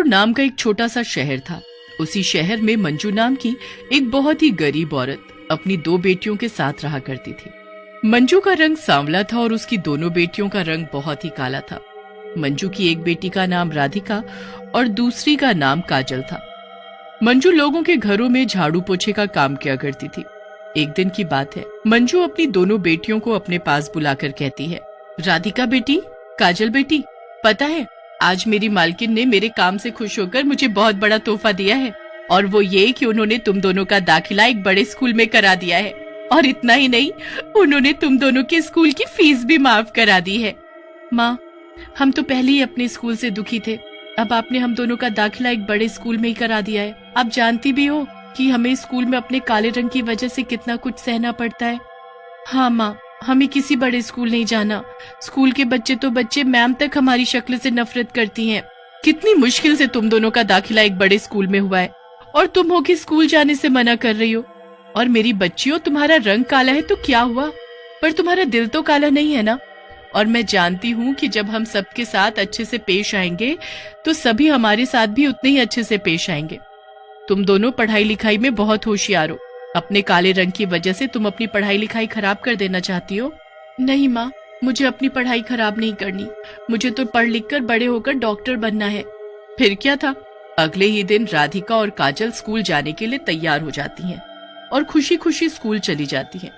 नाम का एक छोटा सा शहर था। उसी शहर में मंजू नाम की एक बहुत ही गरीब औरत अपनी 2 बेटियों के साथ रहा करती थी। मंजू का रंग सांवला था और उसकी दोनों बेटियों का रंग बहुत ही काला था। मंजू की एक बेटी का नाम राधिका और दूसरी का नाम काजल था। मंजू लोगों के घरों में झाड़ू पोछे का काम किया करती थी। एक दिन की बात है, मंजू अपनी दोनों बेटियों को अपने पास बुलाकर कहती है, राधिका बेटी, काजल बेटी, पता है आज मेरी मालकिन ने मेरे काम से खुश होकर मुझे बहुत बड़ा तोहफा दिया है, और वो ये कि उन्होंने तुम दोनों का दाखिला एक बड़े स्कूल में करा दिया है। और इतना ही नहीं, उन्होंने तुम दोनों के स्कूल की फीस भी माफ करा दी है। माँ, हम तो पहले ही अपने स्कूल से दुखी थे, अब आपने हम दोनों का दाखिला एक बड़े स्कूल में ही करा दिया है। आप जानती भी हो कि हमें स्कूल में अपने काले रंग की वजह से कितना कुछ सहना पड़ता है। हाँ माँ, हमें किसी बड़े स्कूल नहीं जाना। स्कूल के बच्चे तो बच्चे, मैम तक हमारी शक्ल से नफरत करती हैं। कितनी मुश्किल से तुम दोनों का दाखिला एक बड़े स्कूल में हुआ है और तुम हो कि स्कूल जाने से मना कर रही हो। और मेरी बच्चियों, तुम्हारा रंग काला है तो क्या हुआ, पर तुम्हारा दिल तो काला नहीं है ना। और मैं जानती हूँ कि जब हम सबके साथ अच्छे से पेश आएंगे तो सभी हमारे साथ भी उतने ही अच्छे से पेश आएंगे। तुम दोनों पढ़ाई लिखाई में बहुत होशियार हो। अपने काले रंग की वजह से तुम अपनी पढ़ाई लिखाई खराब कर देना चाहती हो। नहीं माँ, मुझे अपनी पढ़ाई खराब नहीं करनी। मुझे तो पढ़ लिख कर बड़े होकर डॉक्टर बनना है। फिर क्या था, अगले ही दिन राधिका और काजल स्कूल जाने के लिए तैयार हो जाती हैं और खुशी खुशी स्कूल चली जाती हैं।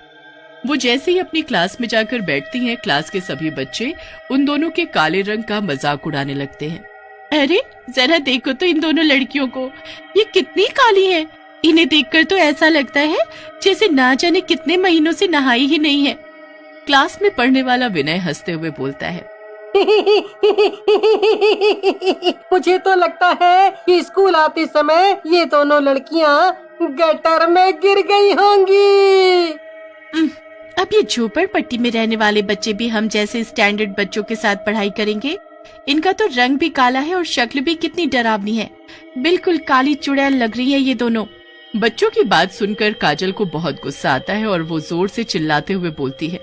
वो जैसे ही अपनी क्लास में जाकर बैठती हैं, क्लास के सभी बच्चे उन दोनों के काले रंग का मजाक उड़ाने लगते हैं। अरे जरा देखो तो इन दोनों लड़कियों को, ये कितनी काली हैं। इन्हें देखकर तो ऐसा लगता है जैसे ना जाने कितने महीनों से नहाई ही नहीं है। क्लास में पढ़ने वाला विनय हंसते हुए बोलता है, मुझे तो लगता है कि स्कूल आते समय ये दोनों लड़कियां गटर में गिर गई होंगी। अब ये झोपड़पट्टी में रहने वाले बच्चे भी हम जैसे स्टैंडर्ड बच्चों के साथ पढ़ाई करेंगे। इनका तो रंग भी काला है और शक्ल भी कितनी डरावनी है। बिल्कुल काली चुड़ैल लग रही है ये दोनों। बच्चों की बात सुनकर काजल को बहुत गुस्सा आता है और वो जोर से चिल्लाते हुए बोलती है,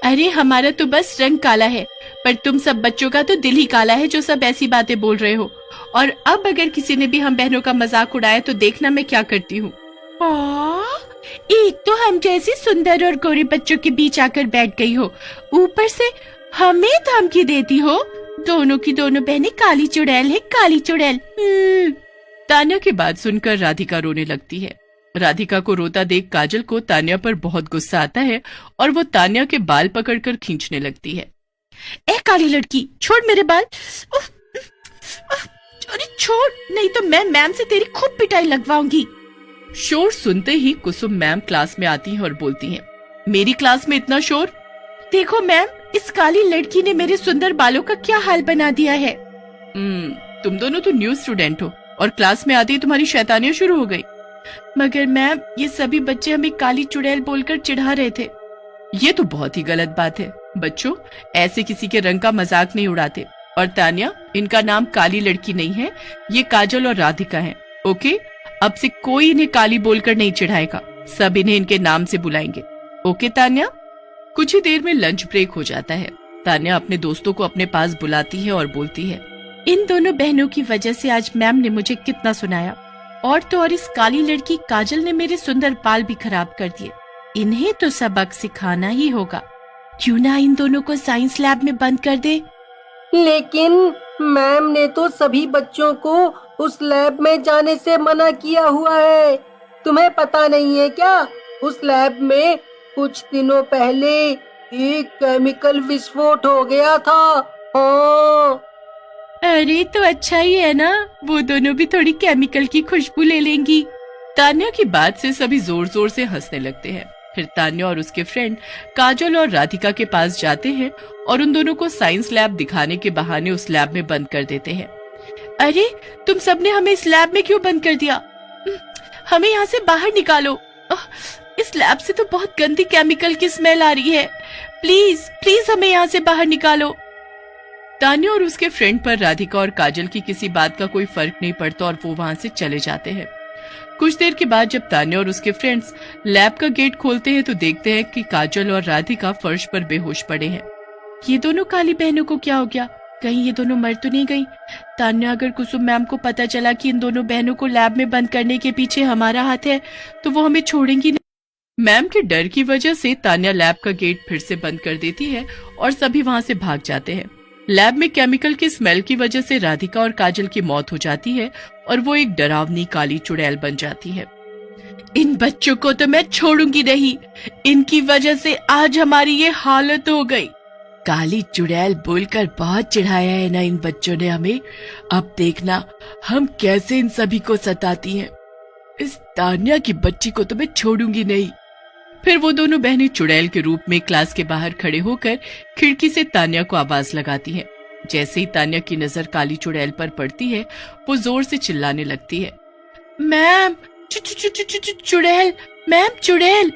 अरे हमारा तो बस रंग काला है, पर तुम सब बच्चों का तो दिल ही काला है जो सब ऐसी बातें बोल रहे हो। और अब अगर किसी ने भी हम बहनों का मजाक उड़ाया तो देखना मैं क्या करती हूँ। एक तो हम जैसे सुंदर और गोरे बच्चों के बीच आकर बैठ गई हो, ऊपर से हमें धमकी देती हो। दोनों की दोनों बहनें काली चुड़ैल है, काली चुड़ैल। तान्या की बात सुनकर राधिका रोने लगती है। राधिका को रोता देख काजल को तान्या पर बहुत गुस्सा आता है और वो तान्या के बाल पकड़कर खींचने लगती है। ए काली लड़की, छोड़ मेरे बाल। अरे छोड़, नहीं तो मैं मैम से तेरी खूब पिटाई लगवाऊंगी। शोर सुनते ही कुसुम मैम क्लास में आती हैं और बोलती हैं, मेरी क्लास में इतना शोर? देखो मैम, इस काली लड़की ने मेरे सुंदर बालों का क्या हाल बना दिया है। तुम दोनों तो न्यू स्टूडेंट हो और क्लास में आते ही तुम्हारी शैतानियां शुरू हो गई। मगर मैम, ये सभी बच्चे हमें काली चुड़ैल बोलकर चिढ़ा रहे थे। ये तो बहुत ही गलत बात है। बच्चों, ऐसे किसी के रंग का मजाक नहीं उड़ाते। और तान्या, इनका नाम काली लड़की नहीं है, ये काजल और राधिका है। ओके, अब से कोई इन्हें काली बोलकर नहीं चिढ़ाएगा। सब इन्हें इनके नाम से बुलाएंगे। ओके तान्या? कुछ ही देर में लंच ब्रेक हो जाता है। तान्या अपने दोस्तों को अपने पास बुलाती है और बोलती है, इन दोनों बहनों की वजह से आज मैम ने मुझे कितना सुनाया। और तो और इस काली लड़की काजल ने मेरे सुंदर बाल भी खराब कर दिए। इन्हें तो सबक सिखाना ही होगा। क्यों ना इन दोनों को साइंस लैब में बंद कर दे। लेकिन मैम ने तो सभी बच्चों को उस लैब में जाने से मना किया हुआ है। तुम्हें पता नहीं है क्या, उस लैब में कुछ दिनों पहले एक केमिकल विस्फोट हो गया था। हाँ। अरे तो अच्छा ही है ना, वो दोनों भी थोड़ी केमिकल की खुशबू ले लेंगी। तान्या की बात से सभी जोर जोर से हंसने लगते हैं। फिर तान्या और उसके फ्रेंड काजल और राधिका के पास जाते हैं और उन दोनों को साइंस लैब दिखाने के बहाने उस लैब में बंद कर देते हैं। अरे तुम सबने हमें इस लैब में क्यों बंद कर दिया? हमें यहाँ से बाहर निकालो। इस लैब से तो बहुत गंदी केमिकल की स्मेल आ रही है। प्लीज प्लीज हमें यहाँ से बाहर निकालो। तान्या और उसके फ्रेंड पर राधिका और काजल की किसी बात का कोई फर्क नहीं पड़ता और वो वहां से चले जाते हैं। कुछ देर के बाद जब तान्या और उसके फ्रेंड्स लैब का गेट खोलते हैं तो देखते हैं कि काजल और राधिका फर्श पर बेहोश पड़े हैं। ये दोनों काली बहनों को क्या हो गया? कहीं ये दोनों मर तो नहीं गई? तान्या, अगर कुसुम मैम को पता चला कि इन दोनों बहनों को लैब में बंद करने के पीछे हमारा हाथ है तो वो हमें छोड़ेंगी नहीं। मैम के डर की वजह से तान्या लैब का गेट फिर से बंद कर देती है और सभी वहां से भाग जाते हैं। लैब में केमिकल की स्मेल की वजह से राधिका और काजल की मौत हो जाती है और वो एक डरावनी काली चुड़ैल बन जाती है। इन बच्चों को तो मैं छोड़ूंगी नहीं, इनकी वजह से आज हमारी ये हालत हो गई। काली चुड़ैल बोलकर बहुत चिढ़ाया है ना इन बच्चों ने हमें। अब देखना हम कैसे इन सभी को सताती हैं। इस तान्या की बच्ची को तो मैं छोड़ूंगी नहीं। फिर वो दोनों बहनें चुड़ैल के रूप में क्लास के बाहर खड़े होकर खिड़की से तान्या को आवाज लगाती हैं। जैसे ही तान्या की नजर काली चुड़ैल पर पड़ती है वो जोर से चिल्लाने लगती है, मैम चुड़ैल, मैम चुड़ैल।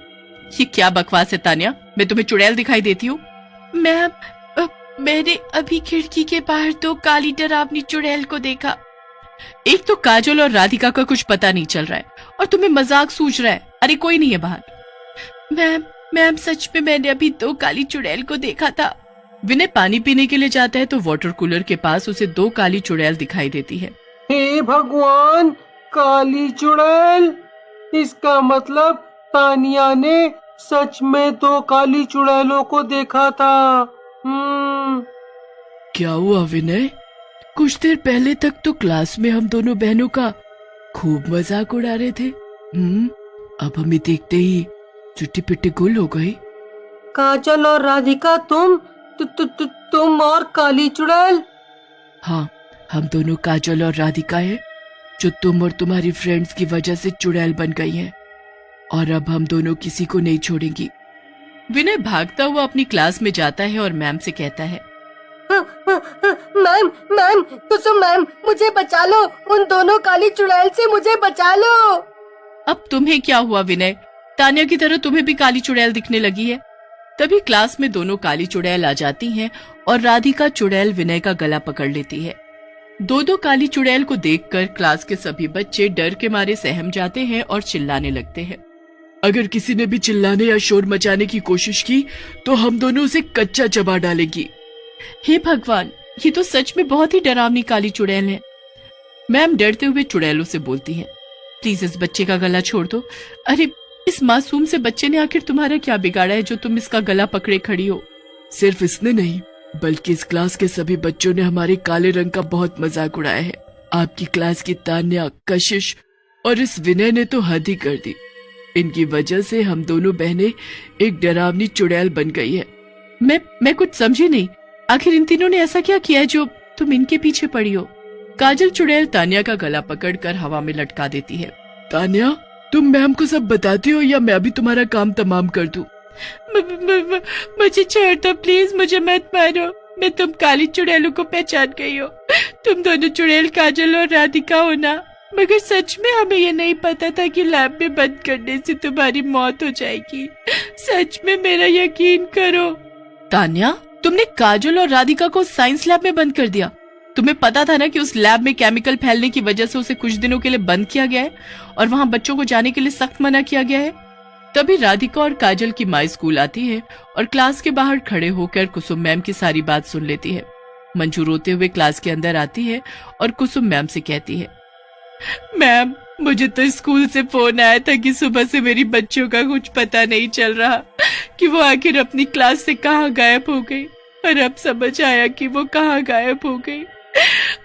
ये क्या बकवास है तान्या, मैं तुम्हें चुड़ैल दिखाई देती हूँ? मैम मैंने अभी खिड़की के बाहर दो काली डरावनी चुड़ैल को देखा। एक तो काजल और राधिका का कुछ पता नहीं चल रहा है और तुम्हें मजाक सूझ रहा है। अरे कोई नहीं है बाहर। मैम सच में मैंने अभी दो काली चुड़ैल को देखा था। विनय पानी पीने के लिए जाता है तो वाटर कूलर के पास उसे दो काली चुड़ैल दिखाई देती है। हे भगवान, काली चुड़ैल! इसका मतलब तानिया ने सच में दो काली चुड़ैलों को देखा था। क्या हुआ विनय? कुछ देर पहले तक तो क्लास में हम दोनों बहनों का खूब मजाक उड़ा रहे थे। अब हमें देखते ही चुट्टी पिट्टी गुल हो गई। काजल और राधिका, तुम और काली चुड़ैल? हाँ, हम दोनों काजल और राधिका हैं, जो तुम और तुम्हारी फ्रेंड्स की वजह से चुड़ैल बन गई हैं। और अब हम दोनों किसी को नहीं छोड़ेंगी। विनय भागता हुआ अपनी क्लास में जाता है और मैम से कहता है, मैम, कुसुम मैम, मुझे बचा लो, उन दोनों काली चुड़ैल से मुझे बचा लो। अब तुम्हें क्या हुआ विनय? तान्या की तरह तुम्हें भी काली चुड़ैल दिखने लगी है? तभी क्लास में दोनों काली चुड़ैल आ जाती हैं और राधिका चुड़ैल विनय का गला पकड़ लेती है। दो काली चुड़ैल को देखकर क्लास के सभी बच्चे डर के मारे सहम जाते हैं और चिल्लाने लगते हैं। अगर किसी ने भी चिल्लाने या शोर मचाने की कोशिश की तो हम दोनों उसे कच्चा चबा डालेंगी। हे भगवान, ये तो सच में बहुत ही डरावनी काली चुड़ैल है। मैम डरते हुए चुड़ैलों से बोलती हैं, प्लीज इस बच्चे का गला छोड़ दो। अरे इस मासूम से बच्चे ने आखिर तुम्हारा क्या बिगाड़ा है जो तुम इसका गला पकड़े खड़ी हो? सिर्फ इसने नहीं बल्कि इस क्लास के सभी बच्चों ने हमारे काले रंग का बहुत मजाक उड़ाया है। आपकी क्लास की तान्या, कशिश और इस विनय ने तो हद ही कर दी। इनकी वजह से हम दोनों बहनें एक डरावनी चुड़ैल बन गई है। मैं कुछ समझी नहीं, आखिर इन तीनों ने ऐसा क्या किया जो तुम इनके पीछे पड़ी हो? काजल चुड़ैल तान्या का गला पकड़कर हवा में लटका देती है। तान्या, तुम मैम को सब बताती हो या मैं अभी तुम्हारा काम तमाम कर दूं? मुझे छोड़ दो प्लीज, मुझे मत मारो। मैं तुम काली चुड़ैलों को पहचान गई हो। तुम दोनों चुड़ैल काजल और राधिका हो ना? मगर सच में हमें ये नहीं पता था कि लैब में बंद करने से तुम्हारी मौत हो जाएगी। सच में मेरा यकीन करो। तान्या, तुमने काजल और राधिका को साइंस लैब में बंद कर दिया? तुम्हें पता था ना कि उस लैब में केमिकल फैलने की वजह से उसे कुछ दिनों के लिए बंद किया गया है और वहां बच्चों को जाने के लिए सख्त मना किया गया है। तभी राधिका और काजल की माँ स्कूल आती है और क्लास के बाहर खड़े होकर कुसुम मैम की सारी बात सुन लेती है। मंजू रोते हुए क्लास के अंदर आती है और कुसुम मैम से कहती है, मैम मुझे तो स्कूल से फोन आया था कि सुबह से मेरी बच्चियों का कुछ पता नहीं चल रहा कि वो आखिर अपनी क्लास से कहाँ गायब हो गई, और अब समझ आया कि वो कहाँ गायब हो गई।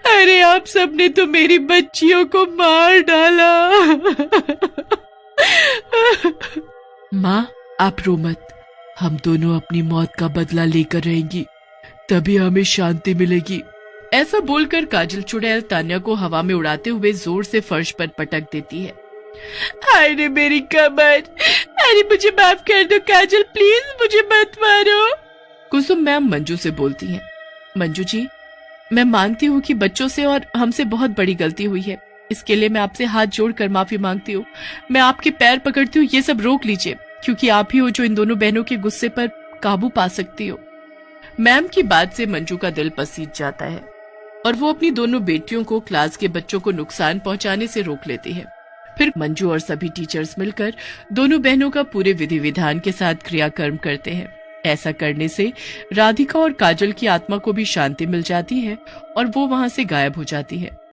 अरे आप सबने तो मेरी बच्चियों को मार डाला। माँ आप रो मत, हम दोनों अपनी मौत का बदला लेकर रहेंगी, तभी हमें शांति मिलेगी। ऐसा बोलकर काजल चुड़ैल तान्या को हवा में उड़ाते हुए जोर से फर्श पर पटक देती है। अरे मेरी कमर, अरे मुझे माफ कर दो काजल, प्लीज मुझे मत मारो। कुसुम मैम मंजू से बोलती हैं, मंजू जी मैं मानती हूँ कि बच्चों से और हमसे बहुत बड़ी गलती हुई है, इसके लिए मैं आपसे हाथ जोड़कर माफी मांगती हूँ। मैं आपके पैर पकड़ती हूँ, ये सब रोक लीजिए, क्योंकि आप ही हो जो इन दोनों बहनों के गुस्से पर काबू पा सकती हो। मैम की बात से मंजू का दिल पसीज जाता है और वो अपनी दोनों बेटियों को क्लास के बच्चों को नुकसान पहुंचाने से रोक लेती है। फिर मंजू और सभी टीचर्स मिलकर दोनों बहनों का पूरे विधि विधान के साथ क्रियाकर्म करते हैं। ऐसा करने से राधिका और काजल की आत्मा को भी शांति मिल जाती है और वो वहां से गायब हो जाती है।